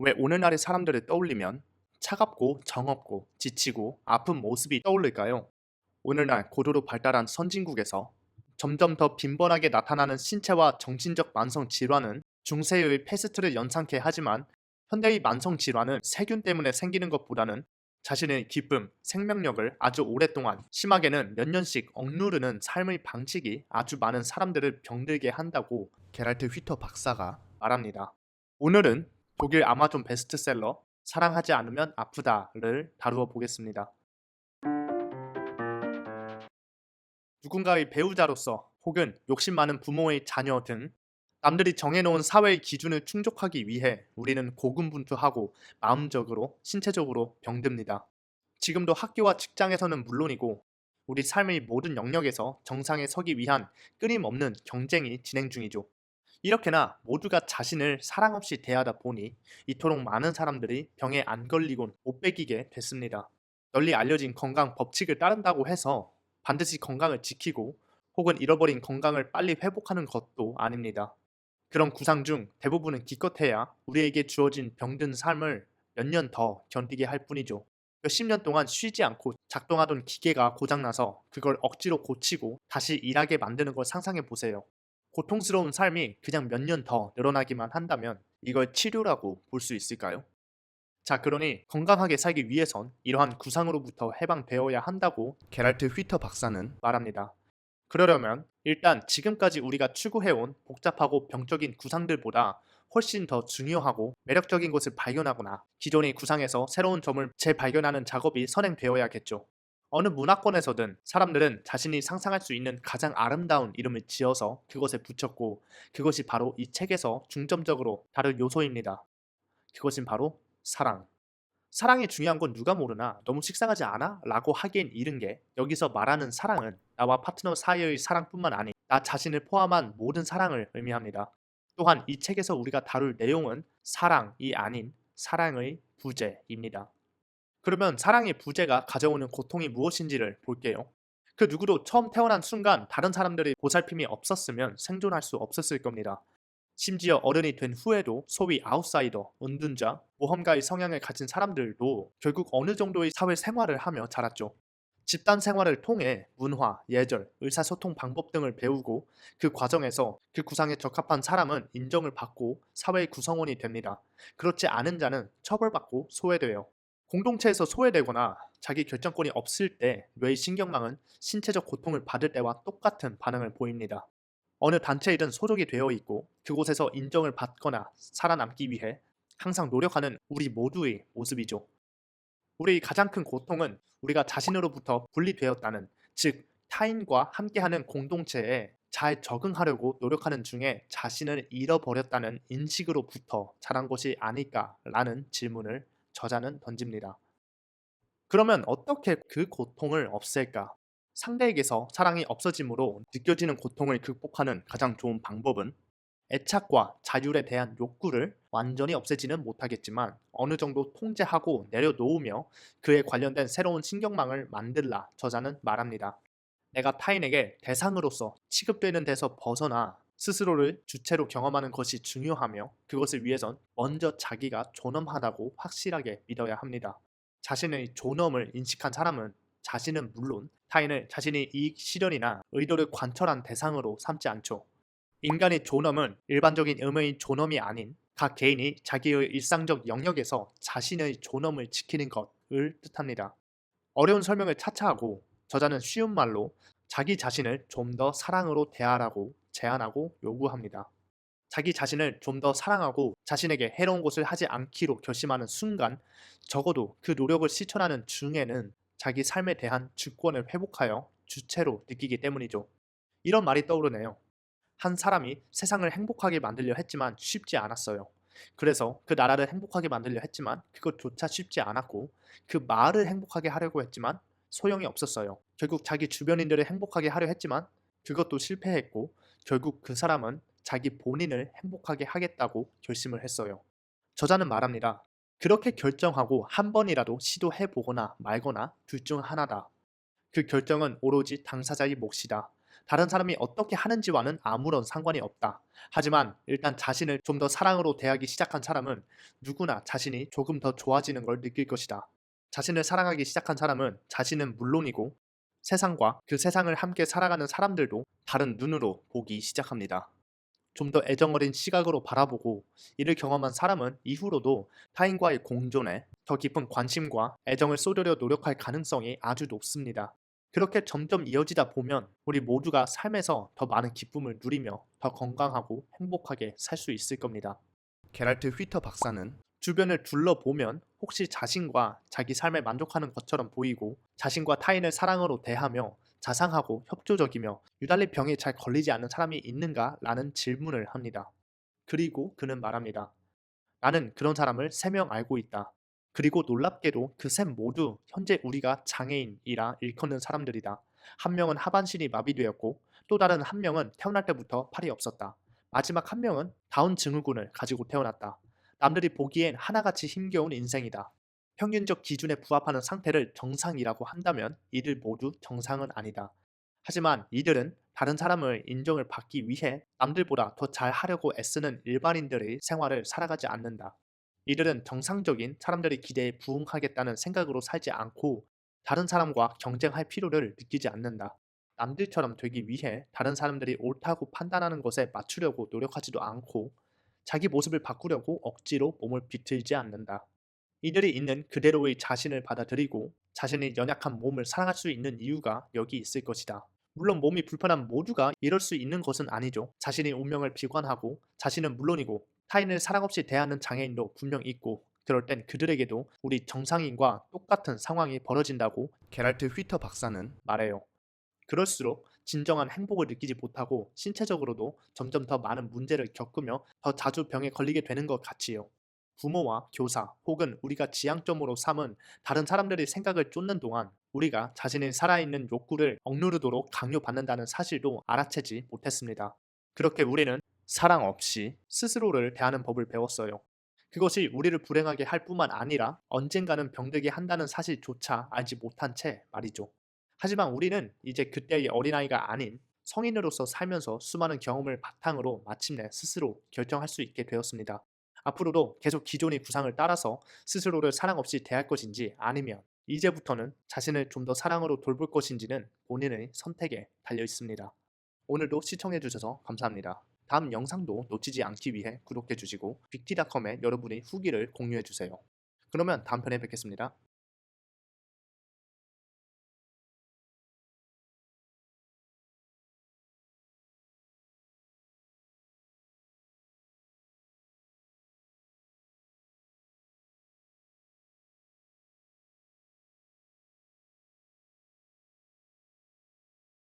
왜 오늘날의 사람들을 떠올리면 차갑고 정없고 지치고 아픈 모습이 떠오를까요? 오늘날 고도로 발달한 선진국에서 점점 더 빈번하게 나타나는 신체와 정신적 만성 질환은 중세의 패스트를 연상케 하지만, 현대의 만성 질환은 세균 때문에 생기는 것보다는 자신의 기쁨, 생명력을 아주 오랫동안, 심하게는 몇 년씩 억누르는 삶의 방식이 아주 많은 사람들을 병들게 한다고 게랄트 휘터 박사가 말합니다. 오늘은 독일 아마존 베스트셀러 사랑하지 않으면 아프다를 다루어 보겠습니다. 누군가의 배우자로서 혹은 욕심 많은 부모의 자녀 등 남들이 정해놓은 사회의 기준을 충족하기 위해 우리는 고군분투하고 마음적으로, 신체적으로 병듭니다. 지금도 학교와 직장에서는 물론이고 우리 삶의 모든 영역에서 정상에 서기 위한 끊임없는 경쟁이 진행 중이죠. 이렇게나 모두가 자신을 사랑 없이 대하다 보니 이토록 많은 사람들이 병에 안 걸리곤 못 배기게 됐습니다. 널리 알려진 건강 법칙을 따른다고 해서 반드시 건강을 지키고 혹은 잃어버린 건강을 빨리 회복하는 것도 아닙니다. 그런 구상 중 대부분은 기껏해야 우리에게 주어진 병든 삶을 몇 년 더 견디게 할 뿐이죠. 몇십 년 동안 쉬지 않고 작동하던 기계가 고장나서 그걸 억지로 고치고 다시 일하게 만드는 걸 상상해 보세요. 고통스러운 삶이 그냥 몇 년 더 늘어나기만 한다면 이걸 치료라고 볼 수 있을까요? 자, 그러니 건강하게 살기 위해선 이러한 구상으로부터 해방되어야 한다고 게랄트 휘터 박사는 말합니다. 그러려면 일단 지금까지 우리가 추구해온 복잡하고 병적인 구상들보다 훨씬 더 중요하고 매력적인 것을 발견하거나 기존의 구상에서 새로운 점을 재발견하는 작업이 선행되어야겠죠. 어느 문화권에서든 사람들은 자신이 상상할 수 있는 가장 아름다운 이름을 지어서 그것에 붙였고, 그것이 바로 이 책에서 중점적으로 다룰 요소입니다. 그것은 바로 사랑. 사랑이 중요한 건 누가 모르나 너무 식상하지 않아? 라고 하기엔 이른 게, 여기서 말하는 사랑은 나와 파트너 사이의 사랑뿐만 아닌 나 자신을 포함한 모든 사랑을 의미합니다. 또한 이 책에서 우리가 다룰 내용은 사랑이 아닌 사랑의 부재입니다. 그러면 사랑의 부재가 가져오는 고통이 무엇인지를 볼게요. 그 누구도 처음 태어난 순간 다른 사람들의 보살핌이 없었으면 생존할 수 없었을 겁니다. 심지어 어른이 된 후에도 소위 아웃사이더, 은둔자, 모험가의 성향을 가진 사람들도 결국 어느 정도의 사회 생활을 하며 자랐죠. 집단 생활을 통해 문화, 예절, 의사소통 방법 등을 배우고, 그 과정에서 그 구상에 적합한 사람은 인정을 받고 사회의 구성원이 됩니다. 그렇지 않은 자는 처벌받고 소외돼요. 공동체에서 소외되거나 자기 결정권이 없을 때 뇌의 신경망은 신체적 고통을 받을 때와 똑같은 반응을 보입니다. 어느 단체이든 소속이 되어 있고 그곳에서 인정을 받거나 살아남기 위해 항상 노력하는 우리 모두의 모습이죠. 우리의 가장 큰 고통은 우리가 자신으로부터 분리되었다는, 즉 타인과 함께하는 공동체에 잘 적응하려고 노력하는 중에 자신을 잃어버렸다는 인식으로부터 자란 것이 아닐까라는 질문을 저자는 던집니다. 그러면 어떻게 그 고통을 없앨까? 상대에게서 사랑이 없어짐으로 느껴지는 고통을 극복하는 가장 좋은 방법은, 애착과 자율에 대한 욕구를 완전히 없애지는 못하겠지만 어느 정도 통제하고 내려놓으며 그에 관련된 새로운 신경망을 만들라 저자는 말합니다. 내가 타인에게 대상으로서 취급되는 데서 벗어나 스스로를 주체로 경험하는 것이 중요하며, 그것을 위해선 먼저 자기가 존엄하다고 확실하게 믿어야 합니다. 자신의 존엄을 인식한 사람은 자신은 물론 타인을 자신의 이익 실현이나 의도를 관철한 대상으로 삼지 않죠. 인간의 존엄은 일반적인 의미의 존엄이 아닌 각 개인이 자기의 일상적 영역에서 자신의 존엄을 지키는 것을 뜻합니다. 어려운 설명을 차차하고 저자는 쉬운 말로 자기 자신을 좀 더 사랑으로 대하라고 제안하고 요구합니다. 자기 자신을 좀 더 사랑하고 자신에게 해로운 것을 하지 않기로 결심하는 순간, 적어도 그 노력을 실천하는 중에는 자기 삶에 대한 주권을 회복하여 주체로 느끼기 때문이죠. 이런 말이 떠오르네요. 한 사람이 세상을 행복하게 만들려 했지만 쉽지 않았어요. 그래서 그 나라를 행복하게 만들려 했지만 그것조차 쉽지 않았고, 그 마을을 행복하게 하려고 했지만 소용이 없었어요. 결국 자기 주변인들을 행복하게 하려 했지만 그것도 실패했고, 결국 그 사람은 자기 본인을 행복하게 하겠다고 결심을 했어요. 저자는 말합니다. 그렇게 결정하고 한 번이라도 시도해보거나 말거나 둘 중 하나다. 그 결정은 오로지 당사자의 몫이다. 다른 사람이 어떻게 하는지와는 아무런 상관이 없다. 하지만 일단 자신을 좀 더 사랑으로 대하기 시작한 사람은 누구나 자신이 조금 더 좋아지는 걸 느낄 것이다. 자신을 사랑하기 시작한 사람은 자신은 물론이고 세상과 그 세상을 함께 살아가는 사람들도 다른 눈으로 보기 시작합니다. 좀 더 애정어린 시각으로 바라보고 이를 경험한 사람은 이후로도 타인과의 공존에 더 깊은 관심과 애정을 쏟으려 노력할 가능성이 아주 높습니다. 그렇게 점점 이어지다 보면 우리 모두가 삶에서 더 많은 기쁨을 누리며 더 건강하고 행복하게 살 수 있을 겁니다. 게랄트 휘터 박사는 주변을 둘러보면 혹시 자신과 자기 삶에 만족하는 것처럼 보이고 자신과 타인을 사랑으로 대하며 자상하고 협조적이며 유달리 병에 잘 걸리지 않는 사람이 있는가? 라는 질문을 합니다. 그리고 그는 말합니다. 나는 그런 사람을 3명 알고 있다. 그리고 놀랍게도 그 셋 모두 현재 우리가 장애인이라 일컫는 사람들이다. 한 명은 하반신이 마비되었고 또 다른 한 명은 태어날 때부터 팔이 없었다. 마지막 한 명은 다운 증후군을 가지고 태어났다. 남들이 보기엔 하나같이 힘겨운 인생이다. 평균적 기준에 부합하는 상태를 정상이라고 한다면 이들 모두 정상은 아니다. 하지만 이들은 다른 사람을 인정을 받기 위해 남들보다 더 잘하려고 애쓰는 일반인들의 생활을 살아가지 않는다. 이들은 정상적인 사람들의 기대에 부응하겠다는 생각으로 살지 않고 다른 사람과 경쟁할 필요를 느끼지 않는다. 남들처럼 되기 위해 다른 사람들이 옳다고 판단하는 것에 맞추려고 노력하지도 않고 자기 모습을 바꾸려고 억지로 몸을 비틀지 않는다. 이들이 있는 그대로의 자신을 받아들이고 자신의 연약한 몸을 사랑할 수 있는 이유가 여기 있을 것이다. 물론 몸이 불편한 모두가 이럴 수 있는 것은 아니죠. 자신의 운명을 비관하고 자신은 물론이고 타인을 사랑 없이 대하는 장애인도 분명 있고 그럴 땐 그들에게도 우리 정상인과 똑같은 상황이 벌어진다고 게랄트 휘터 박사는 말해요. 그럴수록 진정한 행복을 느끼지 못하고 신체적으로도 점점 더 많은 문제를 겪으며 더 자주 병에 걸리게 되는 것 같지요. 부모와 교사 혹은 우리가 지향점으로 삼은 다른 사람들의 생각을 쫓는 동안 우리가 자신의 살아있는 욕구를 억누르도록 강요받는다는 사실도 알아채지 못했습니다. 그렇게 우리는 사랑 없이 스스로를 대하는 법을 배웠어요. 그것이 우리를 불행하게 할 뿐만 아니라 언젠가는 병들게 한다는 사실조차 알지 못한 채 말이죠. 하지만 우리는 이제 그때의 어린아이가 아닌 성인으로서 살면서 수많은 경험을 바탕으로 마침내 스스로 결정할 수 있게 되었습니다. 앞으로도 계속 기존의 구상을 따라서 스스로를 사랑 없이 대할 것인지 아니면 이제부터는 자신을 좀 더 사랑으로 돌볼 것인지는 본인의 선택에 달려 있습니다. 오늘도 시청해주셔서 감사합니다. 다음 영상도 놓치지 않기 위해 구독해주시고 빅티닷컴에 여러분의 후기를 공유해주세요. 그러면 다음 편에 뵙겠습니다.